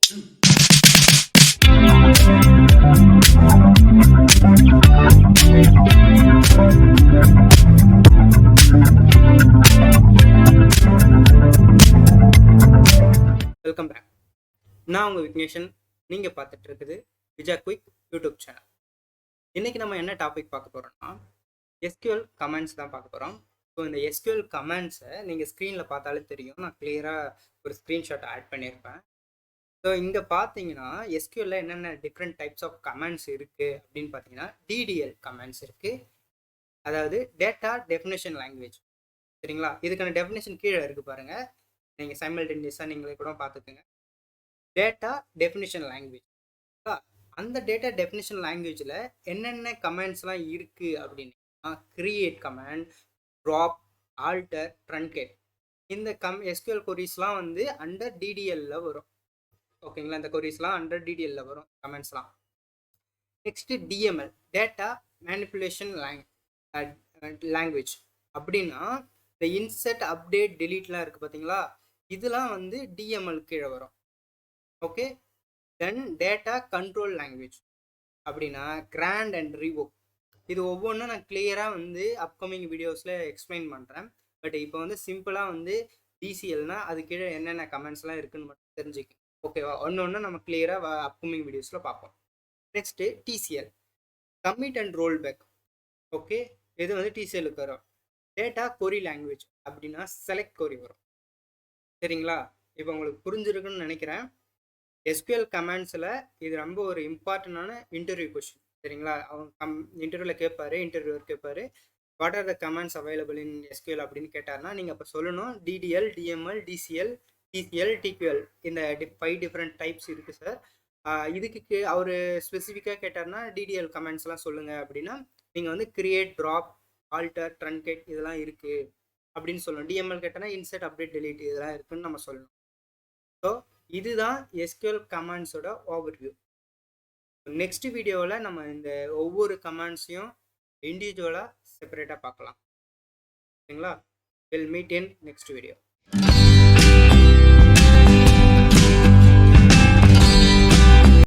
Welcome back. நான் உங்கள் விக்னேஷன். நீங்கள் பார்த்துட்டு இருக்குது விஜா குயிக் யூடியூப் சேனல். இன்றைக்கி நம்ம என்ன டாபிக் பார்க்க போகிறோம்னா எஸ்கியூஎல் கமெண்ட்ஸ் தான் பார்க்க போகிறோம். ஸோ இந்த எஸ்கியூஎல் கமெண்ட்ஸை நீங்கள் ஸ்க்ரீனில் பார்த்தாலே தெரியும். நான் கிளியராக ஒரு ஸ்க்ரீன்ஷாட் ஆட் பண்ணியிருப்பேன். ஸோ இங்கே பார்த்தீங்கன்னா எஸ்கியூஎல்ல என்னென்ன டிஃப்ரெண்ட் டைப்ஸ் ஆஃப் கமெண்ட்ஸ் இருக்குது அப்படின்னு பார்த்தீங்கன்னா டிடிஎல் கமெண்ட்ஸ் இருக்குது, அதாவது டேட்டா டெஃபினேஷன் லாங்குவேஜ். சரிங்களா? இதுக்கான டெஃபினேஷன் கீழே இருக்குது பாருங்கள். நீங்கள் சைமல்டேனியஸாக நீங்களே கூட பார்த்துக்குங்க. Data definition language. அந்த டேட்டா டெஃபினிஷன் லாங்குவேஜில் என்னென்ன கமெண்ட்ஸ்லாம் இருக்குது அப்படின்னா கிரியேட் கமெண்ட், ட்ராப், ஆல்டர், ட்ரன்கேட். இந்த எஸ்கியூஎல் கொரீஸ்லாம் வந்து அண்டர் டிடிஎல்ல வரும். ஓகேங்களா? இந்த கொரீஸ்லாம் அண்டர் டிடிஎல்ல வரும் கமெண்ட்ஸ்லாம். Next DML, data manipulation language. அப்படின்னா இந்த இன்செர்ட், அப்டேட், டெலீட்லாம் இருக்குது பார்த்தீங்களா? இதெல்லாம் வந்து டிஎம்எல் கீழே வரும். ஓகே. தென் டேட்டா கண்ட்ரோல் லாங்குவேஜ் அப்படின்னா கிராண்ட் அண்ட் ரிவோக். இது ஒவ்வொன்றும் நான் கிளியராக வந்து அப்கமிங் வீடியோஸில் எக்ஸ்பிளைன் பண்ணுறேன். பட் இப்போ வந்து சிம்பிளாக வந்து டிசிஎல்னா அது கீழே என்னென்ன கமெண்ட்ஸ்லாம் இருக்குன்னு மட்டும் தெரிஞ்சுக்கணும். ஓகேவா? ஒன்று நம்ம கிளியராக அப்கமிங் வீடியோஸில் பார்ப்போம். Next TCL, commit and roll back. Okay. இது வந்து டிசிஎலுக்கு வரும். டேட்டா கொரி லாங்குவேஜ் அப்படின்னா செலக்ட் கொரி வரும். சரிங்களா? இப்போ உங்களுக்கு புரிஞ்சிருக்குன்னு நினைக்கிறேன். எஸ்கியூஎல் கமெண்ட்ஸில் இது ரொம்ப ஒரு இம்பார்ட்டண்டான இன்டர்வியூ கொஸ்டின். சரிங்களா? அவங்க இன்டர்வியூவில் கேட்பாரு what are the comments available in SQL அப்படின்னு கேட்டார்னா நீங்கள் அப்போ சொல்லணும் DDL, DML, TCL, TCL, DQL. இந்த 5 டிஃப்ரெண்ட் டைப்ஸ் இருக்குது சார். இதுக்கு அவர் ஸ்பெசிஃபிக்காக கேட்டார்னா டிடிஎல் கமெண்ட்ஸ்லாம் சொல்லுங்கள் அப்படின்னா நீங்கள் வந்து கிரியேட், ட்ராப், ஆல்டர், ட்ரன்கேட் இதெல்லாம் இருக்குது அப்படின்னு சொல்லணும். டிஎம்எல் கேட்டால் இன்செர்ட், அப்டேட், டெலீட் இதெல்லாம் இருக்குன்னு நம்ம சொல்லணும். ஸோ இதுதான் எஸ்கியூஎல் கமாண்ட்ஸோட ஓவர்வியூ. நெக்ஸ்ட் வீடியோவில் நம்ம இந்த ஒவ்வொரு கமாண்ட்ஸையும் இண்டிவிஜுவலாக செப்பரேட்டாக பார்க்கலாம். சரிங்களா? Will meet in next video.